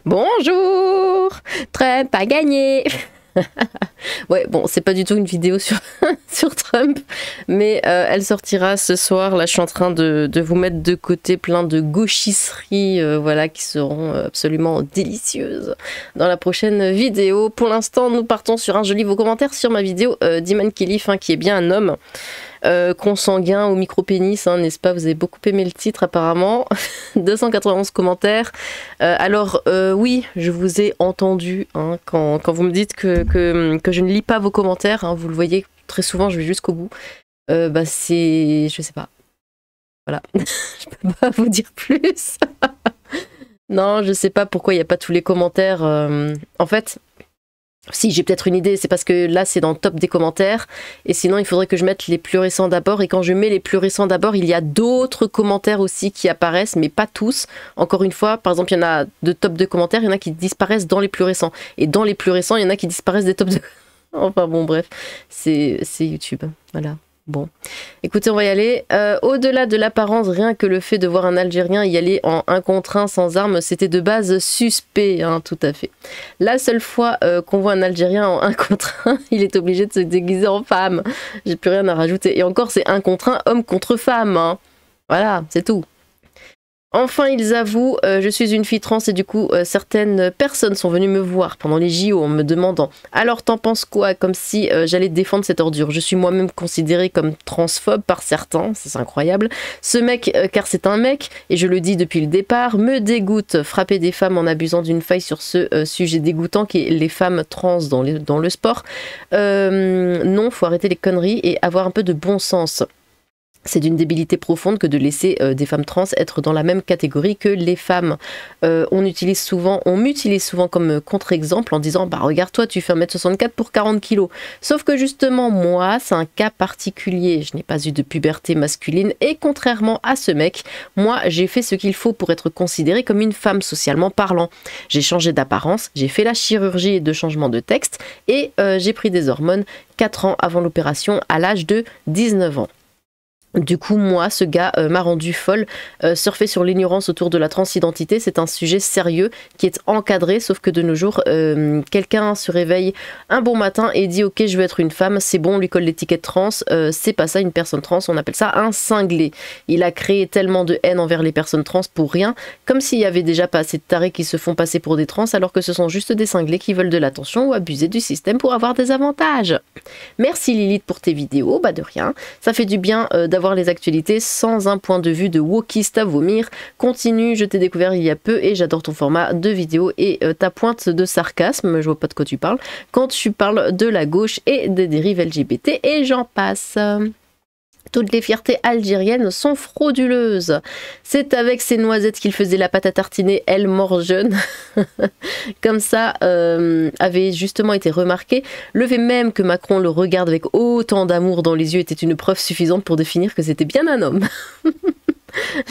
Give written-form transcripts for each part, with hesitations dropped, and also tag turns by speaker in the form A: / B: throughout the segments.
A: Bonjour, Trump a gagné. Ouais, bon, c'est pas du tout une vidéo sur, sur Trump, mais elle sortira ce soir. Là, je suis en train de vous mettre de côté plein de gauchisseries, voilà, qui seront absolument délicieuses dans la prochaine vidéo. Pour l'instant, nous partons sur un joli vos commentaires sur ma vidéo d'Iman Khelif, qui est bien un homme. Consanguin au micro-pénis, n'est-ce pas? Vous avez beaucoup aimé le titre apparemment. 291 commentaires. Alors oui, je vous ai entendu quand vous me dites que je ne lis pas vos commentaires, vous le voyez très souvent, je vais jusqu'au bout. Bah c'est... je sais pas. Voilà. Je peux pas vous dire plus. Non, je sais pas pourquoi il n'y a pas tous les commentaires. En fait... Si, j'ai peut-être une idée, c'est parce que là c'est dans le top des commentaires, et sinon il faudrait que je mette les plus récents d'abord, et quand je mets les plus récents d'abord, il y a d'autres commentaires aussi qui apparaissent, mais pas tous. Encore une fois, par exemple, il y en a de top de commentaires, il y en a qui disparaissent dans les plus récents, et dans les plus récents, il y en a qui disparaissent des tops de... Enfin bon, bref, c'est YouTube, voilà. Bon, écoutez, on va y aller. Au-delà de l'apparence, rien que le fait de voir un Algérien y aller en 1 contre 1 sans armes, c'était de base suspect, tout à fait. La seule fois qu'on voit un Algérien en 1 contre 1, il est obligé de se déguiser en femme. J'ai plus rien à rajouter. Et encore, c'est 1 contre 1, homme contre femme. Voilà, c'est tout. Enfin, ils avouent, je suis une fille trans et du coup, certaines personnes sont venues me voir pendant les JO en me demandant « Alors, t'en penses quoi ?» Comme si j'allais défendre cette ordure. Je suis moi-même considérée comme transphobe par certains, c'est incroyable. Ce mec, car c'est un mec, et je le dis depuis le départ, me dégoûte. Frapper des femmes en abusant d'une faille sur ce sujet dégoûtant qui est les femmes trans dans le sport. Non, faut arrêter les conneries et avoir un peu de bon sens. C'est d'une débilité profonde que de laisser des femmes trans être dans la même catégorie que les femmes. On m'utilise souvent comme contre-exemple en disant « Bah regarde toi, tu fais 1m64 pour 40 kg ». Sauf que justement, moi, c'est un cas particulier. Je n'ai pas eu de puberté masculine et contrairement à ce mec, moi, j'ai fait ce qu'il faut pour être considérée comme une femme socialement parlant. J'ai changé d'apparence, j'ai fait la chirurgie de changement de texte et j'ai pris des hormones 4 ans avant l'opération à l'âge de 19 ans. Du coup, moi, ce gars m'a rendu folle. Surfer sur l'ignorance autour de la transidentité, c'est un sujet sérieux qui est encadré, sauf que de nos jours, quelqu'un se réveille un bon matin et dit « Ok, je veux être une femme, c'est bon, on lui colle l'étiquette trans, c'est pas ça une personne trans, on appelle ça un cinglé. » Il a créé tellement de haine envers les personnes trans pour rien, comme s'il y avait déjà pas assez de tarés qui se font passer pour des trans, alors que ce sont juste des cinglés qui veulent de l'attention ou abuser du système pour avoir des avantages. Merci Lilith pour tes vidéos, bah de rien, ça fait du bien d'avoir les actualités sans un point de vue de wokiste à vomir. Continue, je t'ai découvert il y a peu et j'adore ton format de vidéo et ta pointe de sarcasme, je vois pas de quoi tu parles, quand tu parles de la gauche et des dérives LGBT et j'en passe. Toutes les fiertés algériennes sont frauduleuses. C'est avec ces noisettes qu'il faisait la pâte à tartiner, elle mort jeune. Comme ça avait justement été remarqué. Le fait même que Macron le regarde avec autant d'amour dans les yeux était une preuve suffisante pour définir que c'était bien un homme.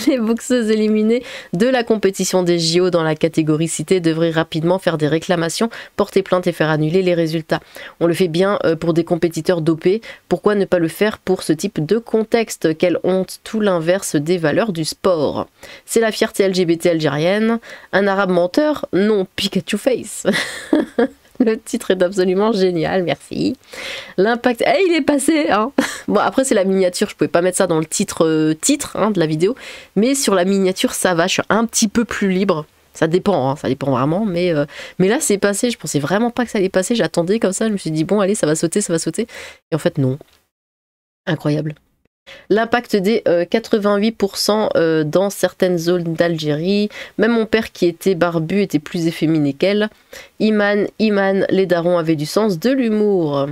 A: Les boxeuses éliminées de la compétition des JO dans la catégorie citée devraient rapidement faire des réclamations, porter plainte et faire annuler les résultats. On le fait bien pour des compétiteurs dopés, pourquoi ne pas le faire pour ce type de contexte? Quelle honte, tout l'inverse des valeurs du sport. C'est la fierté LGBT algérienne. Un arabe menteur? Non, Pikachu face. Le titre est absolument génial, merci. L'impact... il est passé Bon, après, c'est la miniature, je pouvais pas mettre ça dans le titre de la vidéo, mais sur la miniature, ça va, je suis un petit peu plus libre. Ça dépend, ça dépend vraiment, mais là, c'est passé, je pensais vraiment pas que ça allait passer, j'attendais comme ça, je me suis dit, bon, allez, ça va sauter, et en fait, non. Incroyable. L'impact des 88% dans certaines zones d'Algérie. Même mon père qui était barbu était plus efféminé qu'elle. Iman, les darons avaient du sens de l'humour.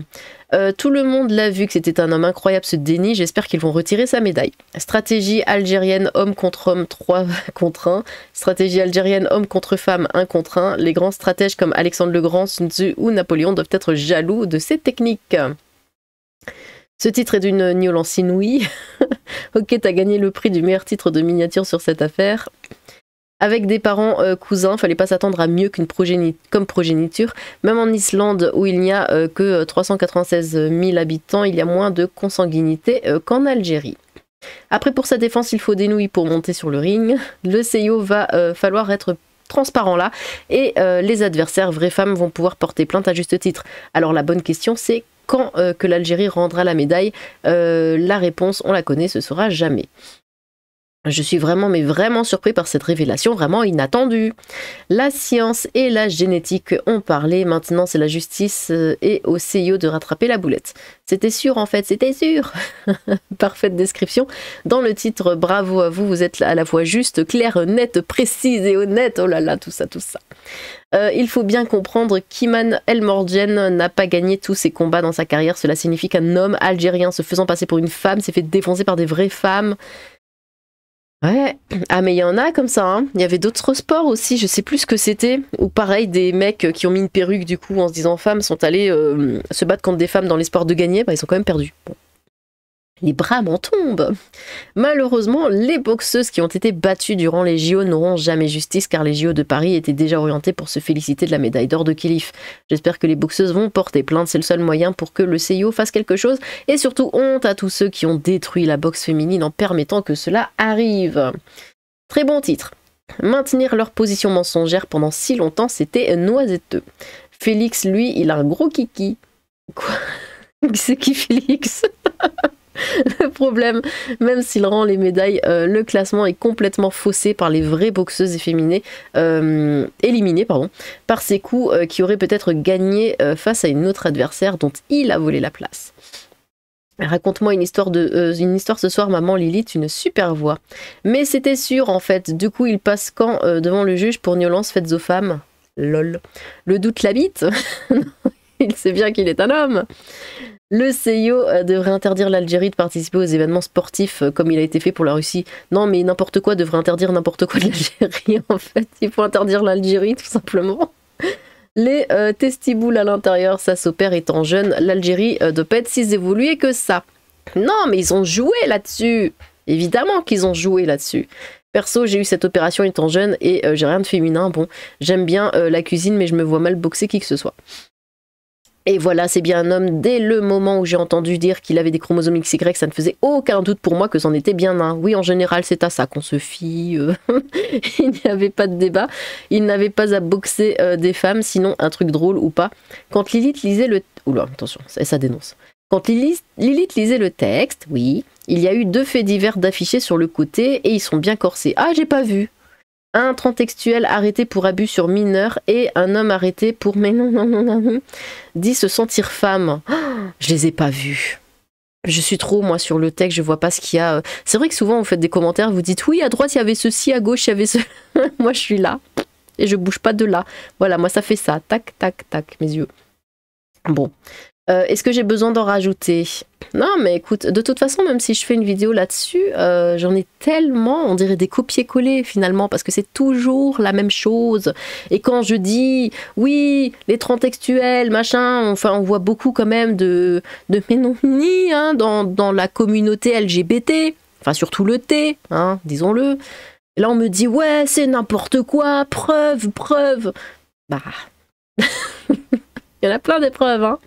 A: Tout le monde l'a vu que c'était un homme incroyable ce déni, j'espère qu'ils vont retirer sa médaille. Stratégie algérienne homme contre homme 3 contre 1. Stratégie algérienne homme contre femme 1 contre 1. Les grands stratèges comme Alexandre le Grand, Sun Tzu ou Napoléon doivent être jaloux de ces techniques. Ce titre est d'une violence inouïe. Ok, t'as gagné le prix du meilleur titre de miniature sur cette affaire. Avec des parents cousins, fallait pas s'attendre à mieux qu'une progéniture. Même en Islande, où il n'y a que 396 000 habitants, il y a moins de consanguinité qu'en Algérie. Après, pour sa défense, il faut des nouilles pour monter sur le ring. Le CIO va falloir être transparent là, et les adversaires, vraies femmes, vont pouvoir porter plainte à juste titre. Alors la bonne question c'est quand que l'Algérie rendra la médaille? La réponse, on la connaît, ce sera jamais. Je suis vraiment, mais vraiment surpris par cette révélation vraiment inattendue. La science et la génétique ont parlé, maintenant c'est la justice et au CIO de rattraper la boulette. C'était sûr en fait, c'était sûr. Parfaite description. Dans le titre, bravo à vous, vous êtes à la fois juste, claire, nette, précise et honnête. Oh là là, tout ça, tout ça. Il faut bien comprendre qu'Iman El Morgen n'a pas gagné tous ses combats dans sa carrière. Cela signifie qu'un homme algérien se faisant passer pour une femme s'est fait défoncer par des vraies femmes. Ouais, ah mais il y en a comme ça, hein. Il y avait d'autres sports aussi, je sais plus ce que c'était, ou pareil, des mecs qui ont mis une perruque du coup en se disant femmes sont allés se battre contre des femmes dans l'espoir de gagner, bah ils sont quand même perdus. Bon. Les bras m'en tombent. Malheureusement, les boxeuses qui ont été battues durant les JO n'auront jamais justice car les JO de Paris étaient déjà orientés pour se féliciter de la médaille d'or de Khelif. J'espère que les boxeuses vont porter plainte, c'est le seul moyen pour que le CIO fasse quelque chose et surtout honte à tous ceux qui ont détruit la boxe féminine en permettant que cela arrive. Très bon titre. Maintenir leur position mensongère pendant si longtemps, c'était noiseteux. Félix, lui, il a un gros kiki. Quoi? C'est qui Félix? Le problème, même s'il rend les médailles, le classement est complètement faussé par les vraies boxeuses efféminées, éliminées par ses coups qui auraient peut-être gagné face à une autre adversaire dont il a volé la place. Raconte-moi une histoire ce soir, maman Lilith, une super voix. Mais c'était sûr en fait, du coup il passe quand devant le juge pour violences faites aux femmes? Lol. Le doute l'habite. Il sait bien qu'il est un homme. Le CIO devrait interdire l'Algérie de participer aux événements sportifs comme il a été fait pour la Russie. Non, mais n'importe quoi devrait interdire n'importe quoi de l'Algérie, en fait. Il faut interdire l'Algérie, tout simplement. Les testiboules à l'intérieur, ça s'opère étant jeune. L'Algérie doit pas être si évoluée que ça. Non, mais ils ont joué là-dessus. Évidemment qu'ils ont joué là-dessus. Perso, j'ai eu cette opération étant jeune et j'ai rien de féminin. Bon, j'aime bien la cuisine, mais je me vois mal boxer qui que ce soit. Et voilà, c'est bien un homme. Dès le moment où j'ai entendu dire qu'il avait des chromosomes XY, ça ne faisait aucun doute pour moi que c'en était bien un. Oui, en général, c'est à ça qu'on se fie. Il n'y avait pas de débat. Il n'avait pas à boxer des femmes, sinon un truc drôle ou pas. Quand Lilith lisait le... Oula, attention, ça dénonce. Quand Lilith lisait le texte, oui, il y a eu 2 faits divers d'affichés sur le côté et ils sont bien corsés. Ah, j'ai pas vu. Un transtextuel arrêté pour abus sur mineur et un homme arrêté pour mais non, dit se sentir femme. Oh, je les ai pas vus. Je suis trop moi sur le texte, je vois pas ce qu'il y a. C'est vrai que souvent vous faites des commentaires, vous dites oui à droite il y avait ceci, à gauche il y avait ce. Moi je suis là et je bouge pas de là. Voilà, moi ça fait ça, tac tac tac mes yeux. Bon. Est-ce que j'ai besoin d'en rajouter? Non, mais écoute, de toute façon, même si je fais une vidéo là-dessus, j'en ai tellement, on dirait des copier-coller finalement, parce que c'est toujours la même chose. Et quand je dis, oui, les transtextuels, machin, enfin, on voit beaucoup quand même de ménomnie hein, dans la communauté LGBT, enfin surtout le T, hein, disons-le. Et là, on me dit, ouais, c'est n'importe quoi, preuve. Bah, il y en a plein d'épreuves, hein.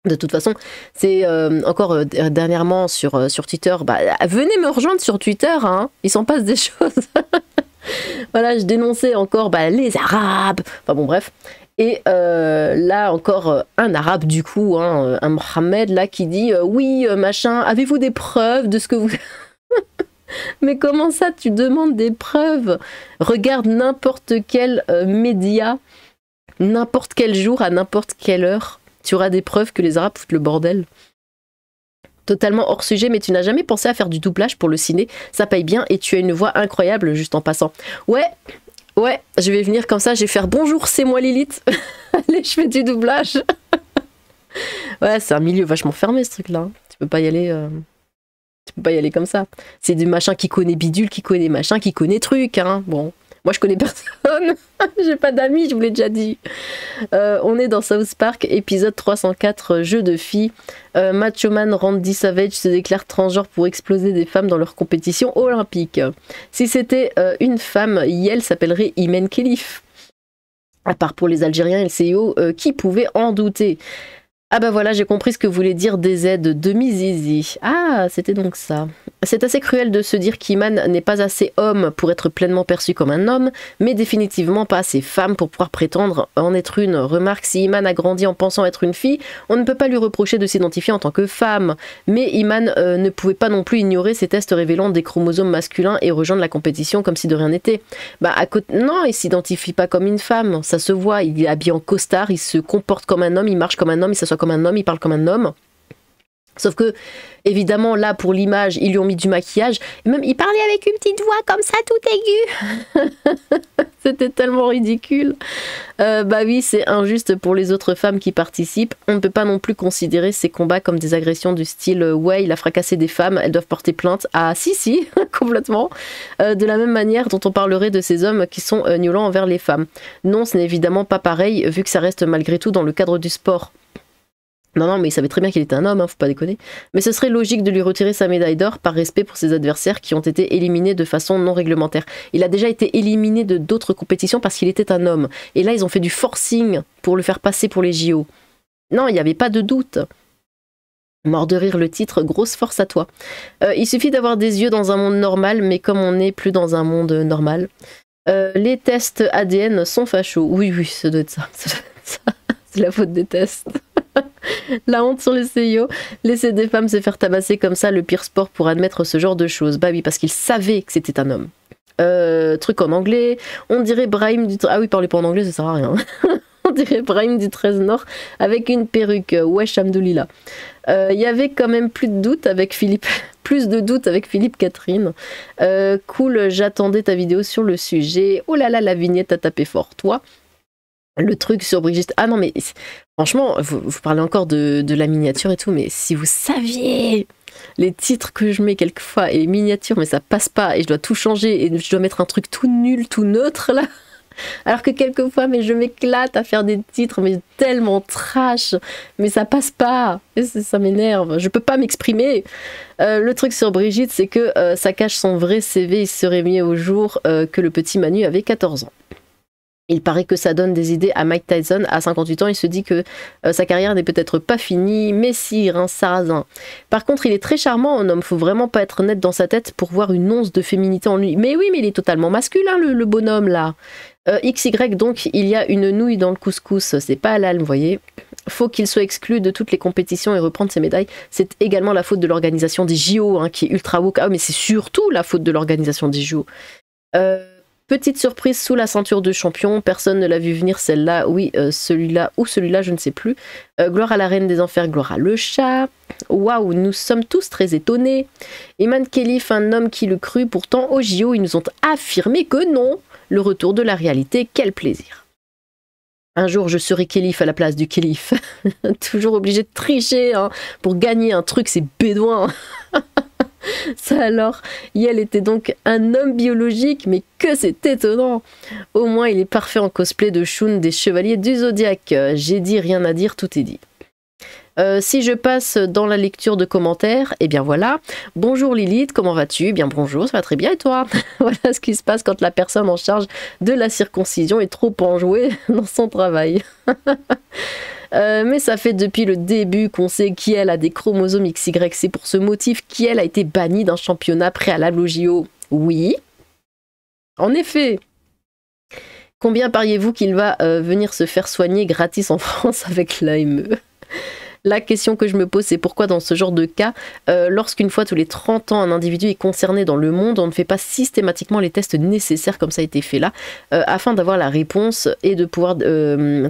A: De toute façon, c'est encore dernièrement sur Twitter, bah, venez me rejoindre sur Twitter, hein, il s'en passe des choses. Voilà, je dénonçais encore les Arabes, enfin bon bref. Et là encore un Arabe du coup, hein, un Mohamed là qui dit oui machin, avez-vous des preuves de ce que vous... Mais comment ça tu demandes des preuves? Regarde n'importe quel média, n'importe quel jour, à n'importe quelle heure. Tu auras des preuves que les Arabes foutent le bordel. Totalement hors sujet, mais tu n'as jamais pensé à faire du doublage pour le ciné? Ça paye bien et tu as une voix incroyable juste en passant. Ouais, je vais venir comme ça, je vais faire bonjour, c'est moi Lilith. Allez, je fais du doublage. Ouais, c'est un milieu vachement fermé ce truc-là. Hein. Tu peux pas y aller. Tu peux pas y aller comme ça. C'est du machin qui connaît bidule, qui connaît machin, qui connaît truc. Hein. Bon. Moi, je connais personne. J'ai pas d'amis, je vous l'ai déjà dit. On est dans South Park, épisode 304, jeu de filles. Macho Man Randy Savage se déclare transgenre pour exploser des femmes dans leur compétition olympique. Si c'était une femme, Yel s'appellerait Imen Khelif. À part pour les Algériens et le CIO, qui pouvait en douter? Ah bah voilà, j'ai compris ce que voulait dire DZ, demi-zizi. Ah, c'était donc ça. C'est assez cruel de se dire qu'Iman n'est pas assez homme pour être pleinement perçu comme un homme, mais définitivement pas assez femme pour pouvoir prétendre en être une. Remarque, si Iman a grandi en pensant être une fille, on ne peut pas lui reprocher de s'identifier en tant que femme. Mais Iman ne pouvait pas non plus ignorer ces tests révélant des chromosomes masculins et rejoindre la compétition comme si de rien n'était. Non, il s'identifie pas comme une femme, ça se voit, il est habillé en costard, il se comporte comme un homme, il marche comme un homme, il s'assoit comme un homme, il parle comme un homme. Sauf que, évidemment, là, pour l'image, ils lui ont mis du maquillage. Et même, il parlait avec une petite voix comme ça, tout aiguë. C'était tellement ridicule. Oui, c'est injuste pour les autres femmes qui participent. On ne peut pas non plus considérer ces combats comme des agressions du style ouais, il a fracassé des femmes, elles doivent porter plainte. Ah, si, complètement. De la même manière dont on parlerait de ces hommes qui sont violents envers les femmes. Non, ce n'est évidemment pas pareil, vu que ça reste malgré tout dans le cadre du sport. Non, mais il savait très bien qu'il était un homme, hein, faut pas déconner. Mais ce serait logique de lui retirer sa médaille d'or par respect pour ses adversaires qui ont été éliminés de façon non réglementaire. Il a déjà été éliminé de d'autres compétitions parce qu'il était un homme. Et là, ils ont fait du forcing pour le faire passer pour les JO. Non, il n'y avait pas de doute. Mort de rire le titre, grosse force à toi. Il suffit d'avoir des yeux dans un monde normal, mais comme on n'est plus dans un monde normal. Les tests ADN sont fachos. Oui, ça doit être ça. C'est la faute des tests. La honte sur les CIO, laisser des femmes se faire tabasser comme ça, le pire sport pour admettre ce genre de choses. Bah oui, parce qu'il savait que c'était un homme. Truc en anglais, on dirait Brahim du... Ah oui, parlez pas en anglais, ça sert à rien. On dirait Brahim du 13 Nord avec une perruque. Wesh, Hamdoulillah. Il y avait quand même plus de doutes avec Philippe... plus de doutes avec Philippe Catherine. Cool, j'attendais ta vidéo sur le sujet. Oh là là, la vignette a tapé fort. Toi, le truc sur Brigitte... Ah non, mais franchement, vous parlez encore de la miniature et tout, mais si vous saviez les titres que je mets quelquefois et les miniatures, mais ça passe pas et je dois tout changer et je dois mettre un truc tout nul, tout neutre là. Alors que quelquefois, mais je m'éclate à faire des titres, mais tellement trash, mais ça passe pas. Et ça m'énerve, je peux pas m'exprimer. Le truc sur Brigitte, c'est que ça cache son vrai CV, il serait mis au jour que le petit Manu avait 14 ans. Il paraît que ça donne des idées à Mike Tyson. À 58 ans, il se dit que sa carrière n'est peut-être pas finie, mais si, rince sarrasin. Par contre, il est très charmant en homme. Faut vraiment pas être net dans sa tête pour voir une once de féminité en lui. Mais oui, mais il est totalement masculin, le bonhomme, là. XY, donc, il y a une nouille dans le couscous. C'est pas halal, vous voyez. Faut qu'il soit exclu de toutes les compétitions et reprendre ses médailles. C'est également la faute de l'organisation des JO, hein, qui est ultra woke. Ah, mais c'est surtout la faute de l'organisation des JO. Petite surprise sous la ceinture de champion, personne ne l'a vu venir celle-là, oui, celui-là ou celui-là, je ne sais plus. Gloire à la reine des enfers, gloire à le chat. Waouh, nous sommes tous très étonnés. Eman Khelif, un homme qui le crut, pourtant au JO, ils nous ont affirmé que non. Le retour de la réalité, quel plaisir. Un jour, je serai Khelif à la place du Khelif. Toujours obligé de tricher hein, pour gagner un truc, c'est bédouin. Ça alors, Yel était donc un homme biologique, mais que c'est étonnant. Au moins, il est parfait en cosplay de Shun des Chevaliers du Zodiaque. J'ai dit, rien à dire, tout est dit. Si je passe dans la lecture de commentaires, eh bien voilà. Bonjour Lilith, comment vas-tu? Eh bien bonjour, ça va très bien et toi? Voilà ce qui se passe quand la personne en charge de la circoncision est trop enjouée dans son travail. Mais ça fait depuis le début qu'on sait qu'elle a des chromosomes XY. C'est pour ce motif qu'elle a été bannie d'un championnat préalable au JO. Oui, en effet. Combien pariez-vous qu'il va venir se faire soigner gratis en France avec l'AME? La question que je me pose, c'est pourquoi dans ce genre de cas, lorsqu'une fois tous les 30 ans un individu est concerné dans le monde, on ne fait pas systématiquement les tests nécessaires comme ça a été fait là, afin d'avoir la réponse et de pouvoir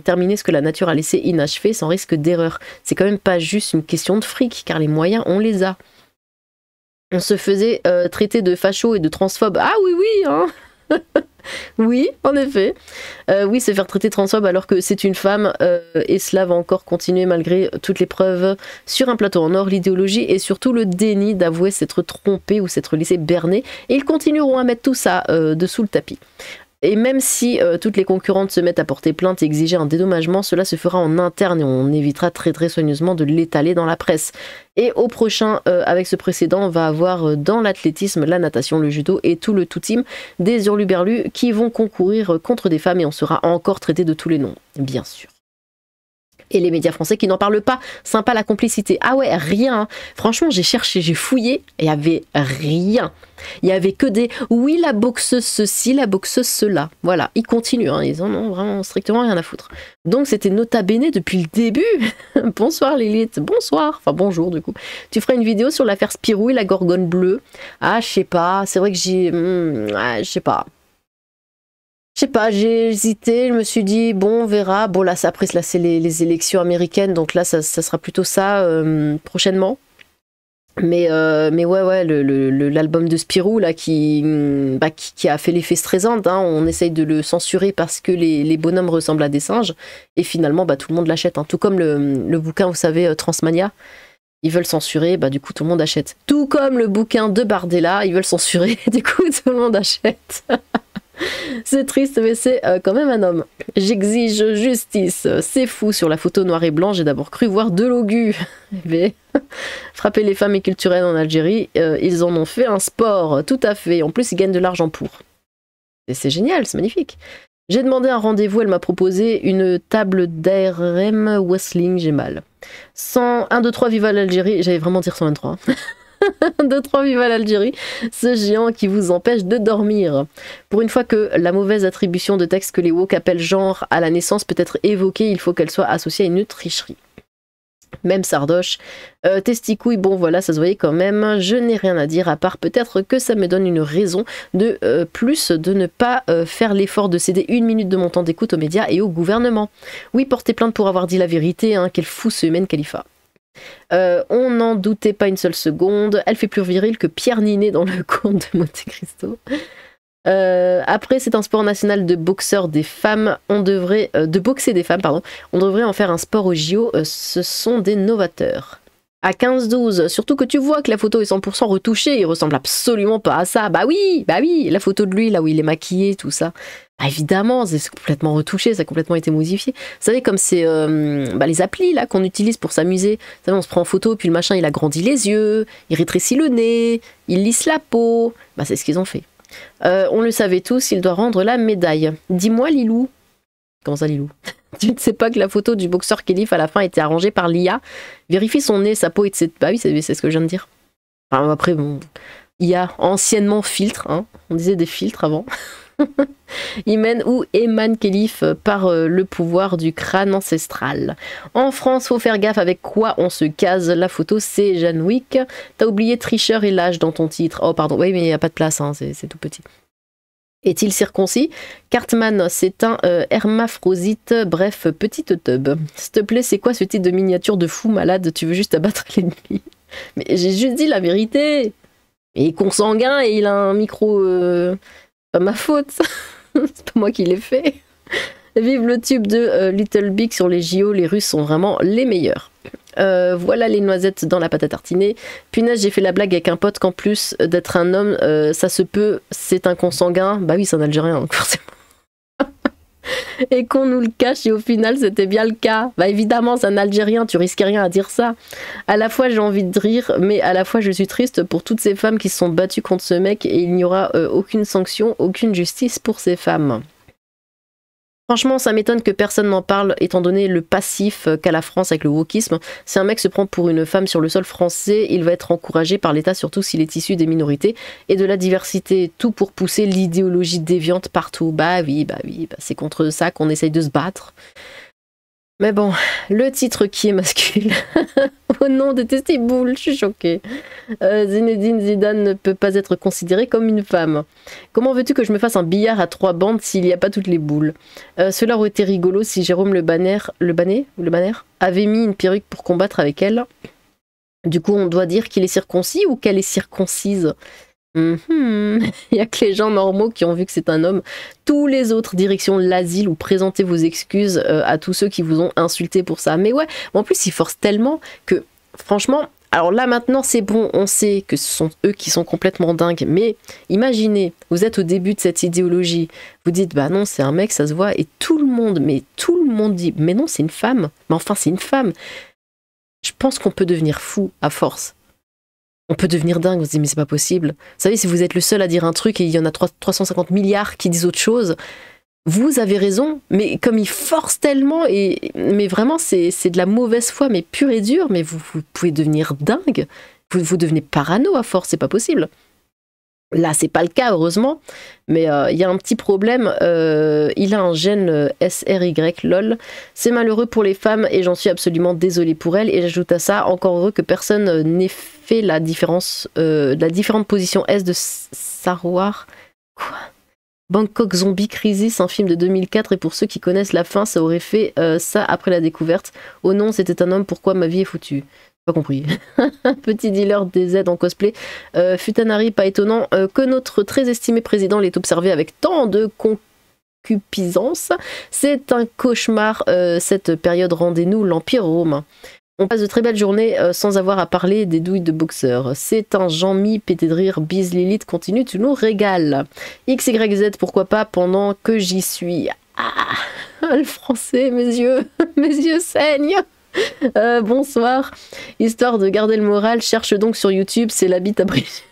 A: terminer ce que la nature a laissé inachevé sans risque d'erreur. C'est quand même pas juste une question de fric, car les moyens, on les a. On se faisait traiter de facho et de transphobe. Ah oui, hein. Oui, en effet. Oui, c'est faire traiter transphobe alors que c'est une femme et cela va encore continuer malgré toutes les preuves sur un plateau en or, l'idéologie et surtout le déni d'avouer s'être trompé ou s'être laissé berner. Et ils continueront à mettre tout ça dessous le tapis. Et même si toutes les concurrentes se mettent à porter plainte et exiger un dédommagement, cela se fera en interne et on évitera très très soigneusement de l'étaler dans la presse. Et au prochain, avec ce précédent, on va avoir dans l'athlétisme, la natation, le judo et tout le tout team des hurluberlus qui vont concourir contre des femmes et on sera encore traité de tous les noms, bien sûr. Et les médias français qui n'en parlent pas. Sympa la complicité. Ah ouais, rien. Franchement, j'ai cherché, j'ai fouillé, et il n'y avait rien. Il y avait que des oui, la boxeuse ceci, la boxeuse cela. Voilà, ils continuent, hein. Ils en ont vraiment strictement rien à foutre. Donc c'était nota bene depuis le début. Bonsoir Lilith, bonsoir. Enfin bonjour du coup. Tu feras une vidéo sur l'affaire Spirou et la gorgone bleue. Ah, je sais pas, c'est vrai que je sais pas. Je sais pas, j'ai hésité, je me suis dit, bon, on verra. Bon, là, après, là, c'est les élections américaines, donc là, ça sera plutôt ça prochainement. Mais ouais, l'album de Spirou, là, qui a fait l'effet Streisand, hein, on essaye de le censurer parce que les bonhommes ressemblent à des singes, et finalement, tout le monde l'achète. Hein. Tout comme le bouquin, vous savez, Transmania, ils veulent censurer, du coup, tout le monde achète. Tout comme le bouquin de Bardella, ils veulent censurer, du coup, tout le monde achète. C'est triste, mais c'est quand même un homme. J'exige justice. C'est fou, sur la photo noir et blanc, j'ai d'abord cru voir de l'ogu. Mais frapper les femmes est culturel en Algérie, ils en ont fait un sport, tout à fait. En plus, ils gagnent de l'argent pour. Et c'est génial, c'est magnifique. J'ai demandé un rendez-vous, elle m'a proposé une table d'ARM Wrestling, j'ai mal. 1, 2, 3, viva l'Algérie, j'allais vraiment dire 123. 1, 2, 3, viva l'Algérie, ce géant qui vous empêche de dormir. Pour une fois que la mauvaise attribution de texte que les woke appellent genre à la naissance peut être évoquée, il faut qu'elle soit associée à une tricherie. Même Sardoche. Testicouille, bon voilà, ça se voyait quand même. Je n'ai rien à dire à part peut-être que ça me donne une raison de plus de ne pas faire l'effort de céder 1 minute de mon temps d'écoute aux médias et au gouvernement. Oui, porter plainte pour avoir dit la vérité, hein, quel fou ce Humaine Khalifa. On n'en doutait pas une seule seconde. Elle fait plus virile que Pierre Ninet dans le conte de Monte Cristo. Après, c'est un sport national de boxeurs des femmes. De boxer des femmes, pardon. On devrait en faire un sport au JO. Ce sont des novateurs. À 15-12, surtout que tu vois que la photo est 100% retouchée, il ressemble absolument pas à ça. Bah oui, la photo de lui, là où il est maquillé, tout ça. Bah évidemment, c'est complètement retouché, ça a complètement été modifié. Vous savez, comme c'est les applis là qu'on utilise pour s'amuser. Vous savez, on se prend en photo, puis le machin, il agrandit les yeux, il rétrécit le nez, il lisse la peau. Bah c'est ce qu'ils ont fait. On le savait tous, il doit rendre la médaille. Dis-moi, Lilou. Comment ça, Lilou? Tu ne sais pas que la photo du boxeur Khelif à la fin a été arrangée par l'IA. Vérifie son nez, sa peau, etc. Bah oui, c'est ce que je viens de dire. Enfin, après, bon, IA, anciennement filtre, hein. On disait des filtres avant. Hymen ou Eman Khelif par le pouvoir du crâne ancestral. En France, faut faire gaffe avec quoi on se case. La photo, c'est Jeanne Wick. T'as oublié tricheur et l'âge dans ton titre. Oh, pardon, oui, mais il n'y a pas de place, hein, c'est tout petit. Est-il circoncis? Cartman, c'est un hermaphrodite, bref, petite teub. S'il te plaît, c'est quoi ce titre de miniature de fou malade? Tu veux juste abattre l'ennemi? Mais j'ai juste dit la vérité. Il est consanguin et il a un micro... pas ma faute. C'est pas moi qui l'ai fait. Vive le tube de Little Big sur les JO, les Russes sont vraiment les meilleurs. Voilà les noisettes dans la pâte à tartiner. Punaise, j'ai fait la blague avec un pote qu'en plus d'être un homme, ça se peut, c'est un consanguin. Bah oui, c'est un Algérien, donc forcément. Et qu'on nous le cache, et au final, c'était bien le cas. Bah évidemment, c'est un Algérien, tu risques rien à dire ça. À la fois, j'ai envie de rire, mais à la fois, je suis triste pour toutes ces femmes qui se sont battues contre ce mec, et il n'y aura aucune sanction, aucune justice pour ces femmes. Franchement, ça m'étonne que personne n'en parle, étant donné le passif qu'a la France avec le wokisme. Si un mec se prend pour une femme sur le sol français, il va être encouragé par l'État, surtout s'il est issu des minorités et de la diversité. Tout pour pousser l'idéologie déviante partout. Bah oui, c'est contre ça qu'on essaye de se battre. Mais bon, le titre qui est masculin. Oh non, des testibules, je suis choquée. Zinedine Zidane ne peut pas être considéré comme une femme. Comment veux-tu que je me fasse un billard à 3 bandes s'il n'y a pas toutes les boules? Cela aurait été rigolo si Jérôme Le Banner avait mis une perruque pour combattre avec elle. Du coup, on doit dire qu'il est circoncis ou qu'elle est circoncise? Il n'y a que les gens normaux qui ont vu que c'est un homme. Tous les autres, direction l'asile ou présentez vos excuses à tous ceux qui vous ont insulté pour ça. Mais ouais, en plus ils forcent tellement que franchement, alors là maintenant c'est bon, on sait que ce sont eux qui sont complètement dingues, mais imaginez, vous êtes au début de cette idéologie, vous dites bah non c'est un mec, ça se voit, et tout le monde dit mais non c'est une femme, mais enfin c'est une femme. Je pense qu'on peut devenir fou à force. On peut devenir dingue, on se dit mais c'est pas possible. Vous savez, si vous êtes le seul à dire un truc et il y en a 350 milliards qui disent autre chose, vous avez raison, mais comme il force tellement, mais vraiment c'est de la mauvaise foi, mais pure et dure, mais vous pouvez devenir dingue, vous devenez parano à force, c'est pas possible. Là, c'est pas le cas, heureusement, mais il y a un petit problème. Il a un gène SRY, lol. C'est malheureux pour les femmes et j'en suis absolument désolée pour elles. Et j'ajoute à ça, encore heureux que personne n'ait fait la différence, la différente position S de Sarwar. Quoi? Bangkok Zombie Crisis, un film de 2004, et pour ceux qui connaissent la fin, ça aurait fait ça après la découverte. Oh non, c'était un homme, pourquoi ma vie est foutue? Pas compris. Petit dealer DZ en cosplay. Futanari, pas étonnant que notre très estimé président l'ait observé avec tant de concupiscence. C'est un cauchemar, cette période, rendez-nous l'Empire romain. On passe de très belles journées sans avoir à parler des douilles de boxeur. C'est un Jean-Mi pété de rire, bise Lilith, continue, tu nous régales. XYZ, pourquoi pas, pendant que j'y suis. Ah, le français, mes yeux saignent. Bonsoir. Histoire de garder le moral, cherche donc sur YouTube, c'est la bite à Brigitte.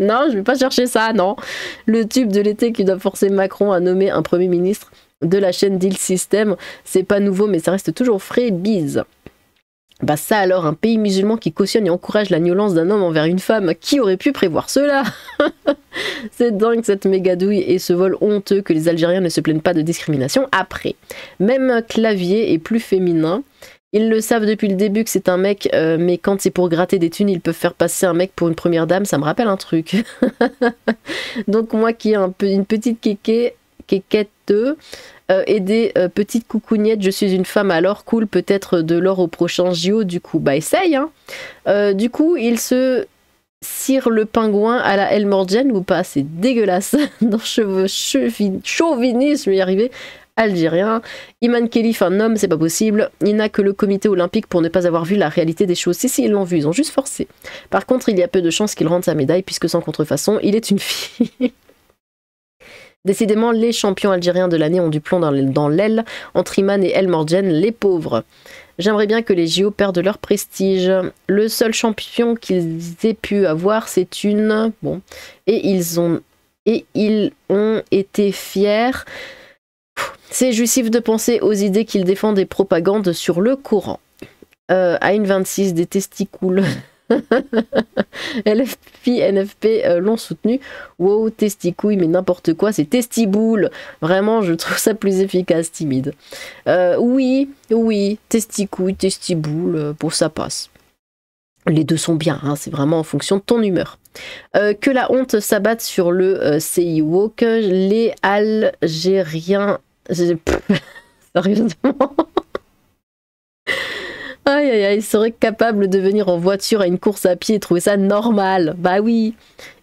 A: Non, je vais pas chercher ça, non. Le tube de l'été qui doit forcer Macron à nommer un premier ministre de la chaîne Deal System. C'est pas nouveau, mais ça reste toujours frais, bise. Bah ça alors, un pays musulman qui cautionne et encourage la violence d'un homme envers une femme, qui aurait pu prévoir cela? C'est dingue cette mégadouille et ce vol honteux que les Algériens ne se plaignent pas de discrimination après. Même Clavier est plus féminin. Ils le savent depuis le début que c'est un mec, mais quand c'est pour gratter des thunes, ils peuvent faire passer un mec pour une première dame, ça me rappelle un truc. Donc moi qui ai une petite kékette et des petites coucougnettes, je suis une femme alors, cool, peut-être de l'or au prochain JO, du coup, bah essaye, hein. Du coup, il se cire le pingouin à la Elmorgen ou pas, c'est dégueulasse. Dans chauvinisme, je vais y arriver. Algérien. Iman Khelif, un homme, c'est pas possible. Il n'a que le comité olympique pour ne pas avoir vu la réalité des choses. Si, ils l'ont vu, ils ont juste forcé. Par contre, il y a peu de chances qu'il rende sa médaille, puisque sans contrefaçon, il est une fille. Décidément, les champions algériens de l'année ont du plomb dans l'aile. Entre Iman et El Morgen, les pauvres. J'aimerais bien que les JO perdent leur prestige. Le seul champion qu'ils aient pu avoir, c'est une... Bon. Et ils ont été fiers... C'est jouissif de penser aux idées qu'ils défendent des propagandes sur le Coran. Aïn 26, des testicules. LFP, NFP l'ont soutenu. Wow, testicouille, mais n'importe quoi, c'est testiboule. Vraiment, je trouve ça plus efficace, timide. Oui, testicouille, testiboule, bon, ça passe. Les deux sont bien, hein, c'est vraiment en fonction de ton humeur. Que la honte s'abatte sur le CI Woke, les Algériens... Sérieusement. Aïe aïe aïe, ils seraient capables de venir en voiture à une course à pied et trouver ça normal. Bah oui.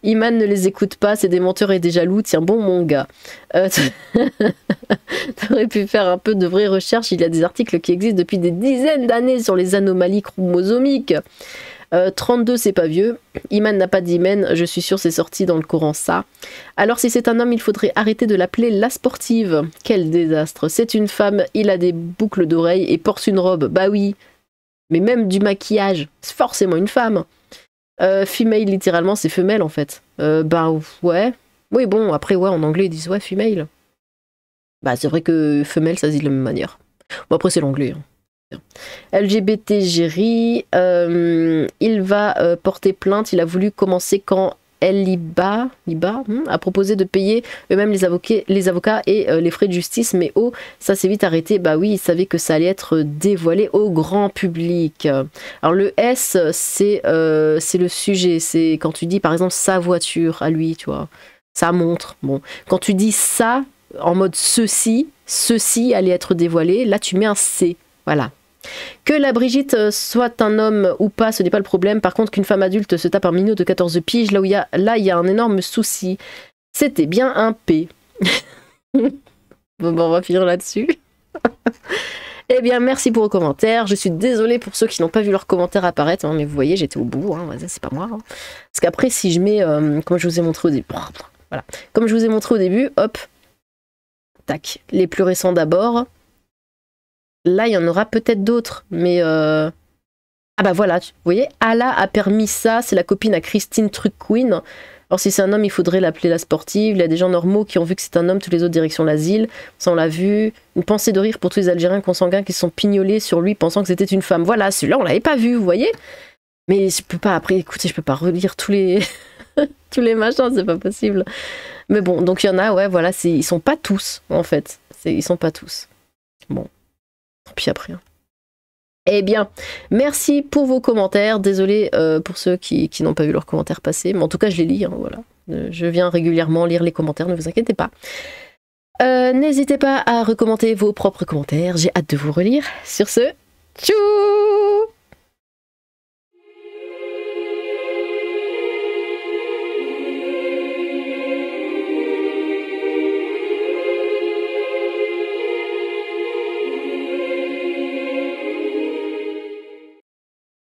A: Iman ne les écoute pas, c'est des menteurs et des jaloux. Tiens bon mon gars. T'aurais pu faire un peu de vraie recherche, il y a des articles qui existent depuis des dizaines d'années sur les anomalies chromosomiques. 32 c'est pas vieux, Iman n'a pas d'hymen, je suis sûre c'est sorti dans le Coran ça. Alors si c'est un homme il faudrait arrêter de l'appeler la sportive. Quel désastre, c'est une femme, il a des boucles d'oreilles et porte une robe, bah oui. Mais même du maquillage, c'est forcément une femme. Female littéralement c'est femelle en fait. Bah ouais, oui bon après ouais en anglais ils disent ouais female. Bah c'est vrai que femelle ça se dit de la même manière. Bon après c'est l'anglais hein. LGBT Géry, il va porter plainte. Il a voulu commencer quand Liba a proposé de payer eux-mêmes les avocats et les frais de justice, mais oh, ça s'est vite arrêté. Bah oui, il savait que ça allait être dévoilé au grand public. Alors le S, c'est le sujet. C'est quand tu dis par exemple sa voiture à lui, tu vois, ça montre. Bon, quand tu dis ça en mode ceci allait être dévoilé, là tu mets un C. Voilà. Que la Brigitte soit un homme ou pas, ce n'est pas le problème. Par contre, qu'une femme adulte se tape un minot de 14 piges, là, il y a un énorme souci. C'était bien un P. Bon, on va finir là-dessus. Eh bien, merci pour vos commentaires. Je suis désolée pour ceux qui n'ont pas vu leurs commentaires apparaître, hein, mais vous voyez, j'étais au bout. Hein, c'est pas moi. Hein. Parce qu'après, si je mets, comme je vous ai montré au début, voilà, comme je vous ai montré au début, hop, tac, les plus récents d'abord. Là, il y en aura peut-être d'autres, mais... Ah bah voilà, vous voyez, Allah a permis ça, c'est la copine à Christine Truc Queen. Or, si c'est un homme, il faudrait l'appeler la sportive. Il y a des gens normaux qui ont vu que c'est un homme, toutes les autres directions l'asile. Ça, on l'a vu. Une pensée de rire pour tous les Algériens consanguins qui se sont pignolés sur lui pensant que c'était une femme. Voilà, celui-là, on l'avait pas vu, vous voyez. Mais je peux pas, après, écoutez, je peux pas relire tous les, tous les machins, c'est pas possible. Mais bon, donc il y en a, ouais, voilà, ils sont pas tous, en fait. Ils sont pas tous. Bon, tant pis après. Hein. Eh bien, merci pour vos commentaires. Désolé pour ceux qui n'ont pas vu leurs commentaires passer, mais en tout cas, je les lis, hein, voilà. Je viens régulièrement lire les commentaires, ne vous inquiétez pas. N'hésitez pas à recommander vos propres commentaires, j'ai hâte de vous relire. Sur ce, tchou!